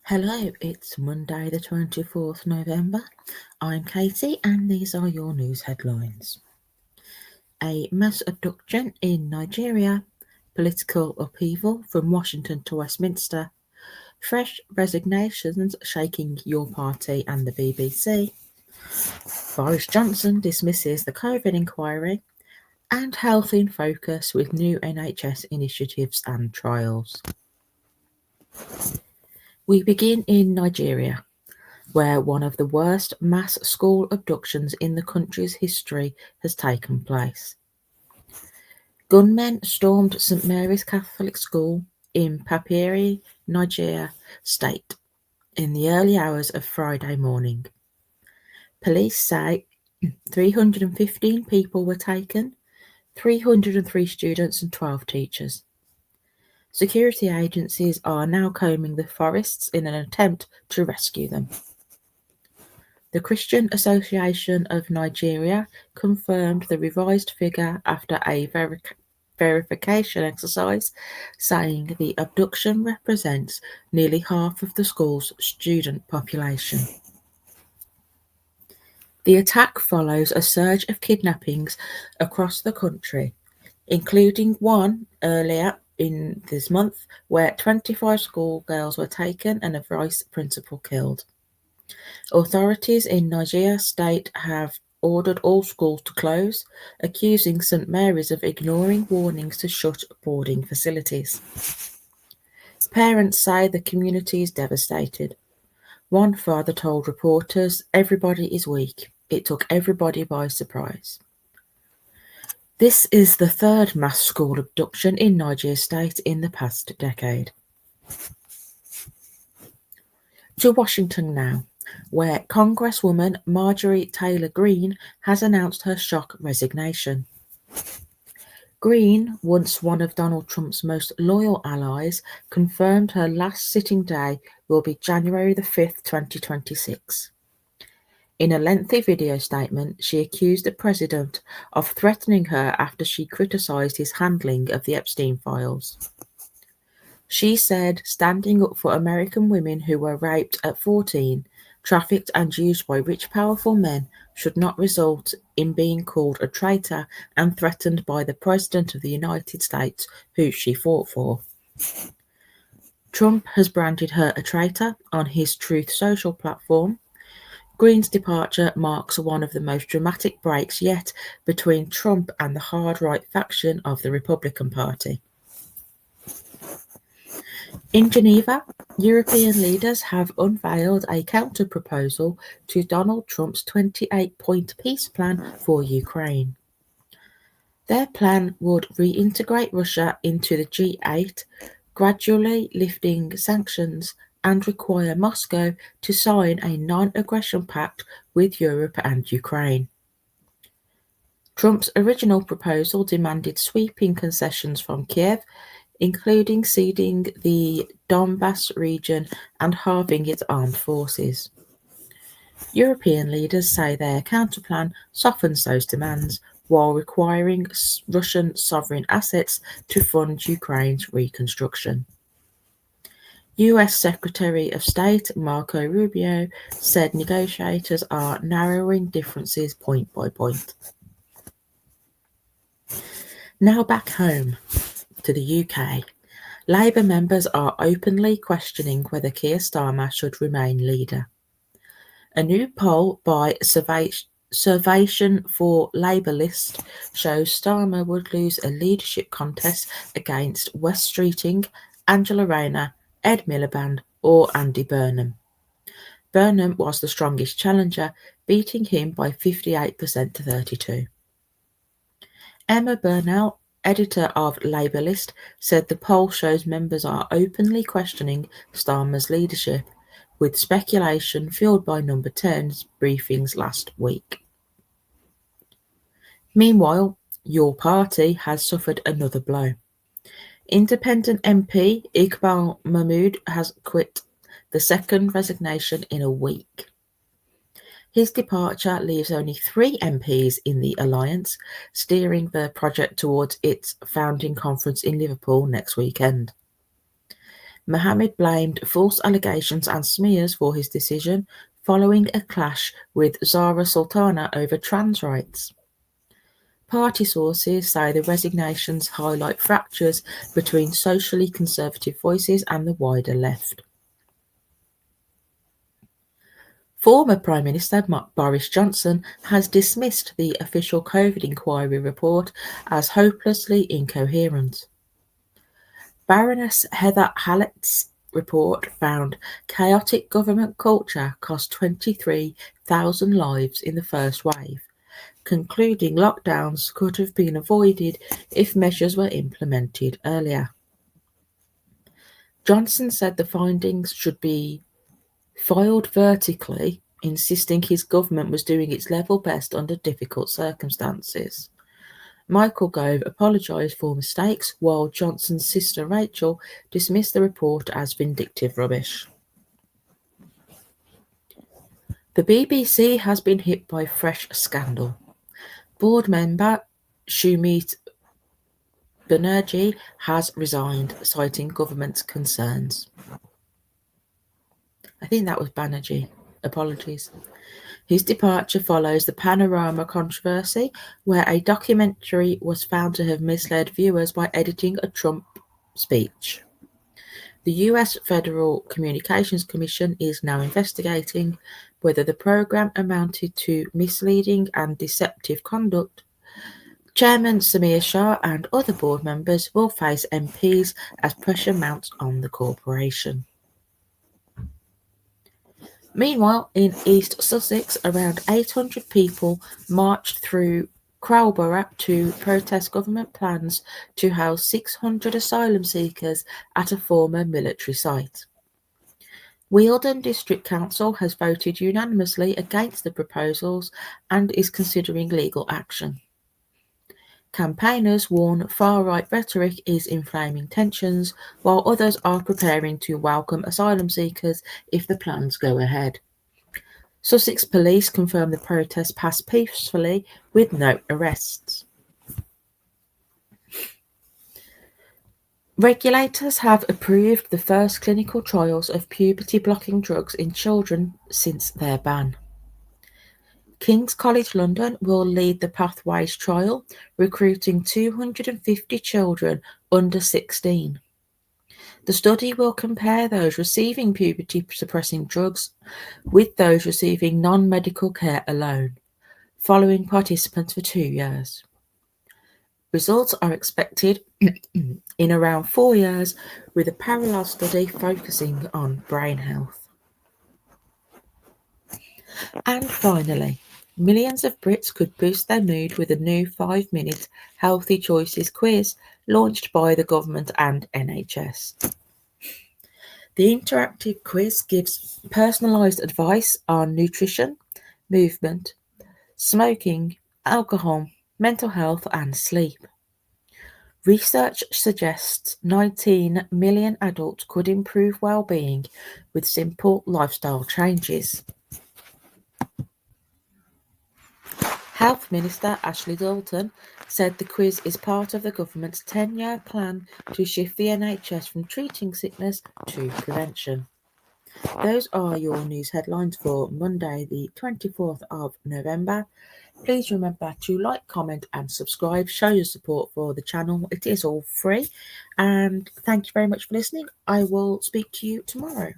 Hello, it's Monday the 24th November. I'm Katie and these are your news headlines. A mass abduction in Nigeria, political upheaval from Washington to Westminster, fresh resignations shaking your party and the BBC, Boris Johnson dismisses the COVID inquiry, and health in focus with new NHS initiatives and trials. We begin in Nigeria, where one of the worst mass school abductions in the country's history has taken place. Gunmen stormed St Mary's Catholic School in Puberty, Niger State, in the early hours of Friday morning. Police say 315 people were taken, 303 students and 12 teachers. Security agencies are now combing the forests in an attempt to rescue them. The Christian Association of Nigeria confirmed the revised figure after a verification exercise, saying the abduction represents nearly half of the school's student population. The attack follows a surge of kidnappings across the country, including one earlier in this month where 25 schoolgirls were taken and a vice principal killed. Authorities in Niger State have ordered all schools to close, accusing St Mary's of ignoring warnings to shut boarding facilities. Parents say the community is devastated. One father told reporters, "Everybody is weak. It took everybody by surprise." This is the third mass school abduction in Niger State in the past decade. To Washington now, where Congresswoman Marjorie Taylor Greene has announced her shock resignation. Greene, once one of Donald Trump's most loyal allies, confirmed her last sitting day will be January the 5th, 2026. In a lengthy video statement, she accused the president of threatening her after she criticized his handling of the Epstein files. She said standing up for American women who were raped at 14, trafficked and used by rich, powerful men should not result in being called a traitor and threatened by the President of the United States, who she fought for. Trump has branded her a traitor on his Truth Social platform. Greene's departure marks one of the most dramatic breaks yet between Trump and the hard-right faction of the Republican Party. In Geneva, European leaders have unveiled a counter-proposal to Donald Trump's 28-point peace plan for Ukraine. Their plan would reintegrate Russia into the G8, gradually lifting sanctions, and require Moscow to sign a non-aggression pact with Europe and Ukraine. Trump's original proposal demanded sweeping concessions from Kiev, including ceding the Donbass region and halving its armed forces. European leaders say their counterplan softens those demands while requiring Russian sovereign assets to fund Ukraine's reconstruction. US Secretary of State Marco Rubio said negotiators are narrowing differences point by point. Now back home to the UK. Labour members are openly questioning whether Keir Starmer should remain leader. A new poll by Survation for Labour List shows Starmer would lose a leadership contest against Wes Streeting, Angela Rayner, Ed Miliband or Andy Burnham. Burnham was the strongest challenger, beating him by 58% to 32%. Emma Burnell, editor of Labour List, said the poll shows members are openly questioning Starmer's leadership, with speculation fueled by Number 10's briefings last week. Meanwhile, your party has suffered another blow. Independent MP Iqbal Mahmood has quit, the second resignation in a week. His departure leaves only 3 MPs in the alliance, steering the project towards its founding conference in Liverpool next weekend. Mohammed blamed false allegations and smears for his decision, following a clash with Zara Sultana over trans rights. Party sources say the resignations highlight fractures between socially conservative voices and the wider left. Former Prime Minister Boris Johnson has dismissed the official COVID inquiry report as hopelessly incoherent. Baroness Heather Hallett's report found chaotic government culture cost 23,000 lives in the first wave, concluding lockdowns could have been avoided if measures were implemented earlier. Johnson said the findings should be filed vertically, insisting his government was doing its level best under difficult circumstances. Michael Gove apologised for mistakes, while Johnson's sister Rachel dismissed the report as vindictive rubbish. The BBC has been hit by fresh scandal. Board member Shumeet Banerjee has resigned, citing government concerns. I think that was Banerjee. Apologies. His departure follows the Panorama controversy, where a documentary was found to have misled viewers by editing a Trump speech. The US Federal Communications Commission is now investigating whether the program amounted to misleading and deceptive conduct. Chairman Samir Shah and other board members will face MPs as pressure mounts on the corporation. Meanwhile, in East Sussex, around 800 people marched through Crowborough to protest government plans to house 600 asylum seekers at a former military site. Wealdon District Council has voted unanimously against the proposals and is considering legal action. Campaigners warn far-right rhetoric is inflaming tensions, while others are preparing to welcome asylum seekers if the plans go ahead. Sussex Police confirm the protest passed peacefully with no arrests. Regulators have approved the first clinical trials of puberty-blocking drugs in children since their ban. King's College London will lead the Pathways trial, recruiting 250 children under 16. The study will compare those receiving puberty-suppressing drugs with those receiving non-medical care alone, following participants for 2 years. Results are expected in around 4 years, with a parallel study focusing on brain health. And finally, millions of Brits could boost their mood with a new 5-minute Healthy Choices quiz launched by the government and NHS. The interactive quiz gives personalised advice on nutrition, movement, smoking, alcohol, mental health and sleep. Research suggests 19 million adults could improve well-being with simple lifestyle changes. Health Minister Ashley Dalton said the quiz is part of the government's 10-year plan to shift the NHS from treating sickness to prevention. Those are your news headlines for Monday, the 24th of November. Please remember to like, comment and subscribe. Show your support for the channel. It is all free. And thank you very much for listening. I will speak to you tomorrow.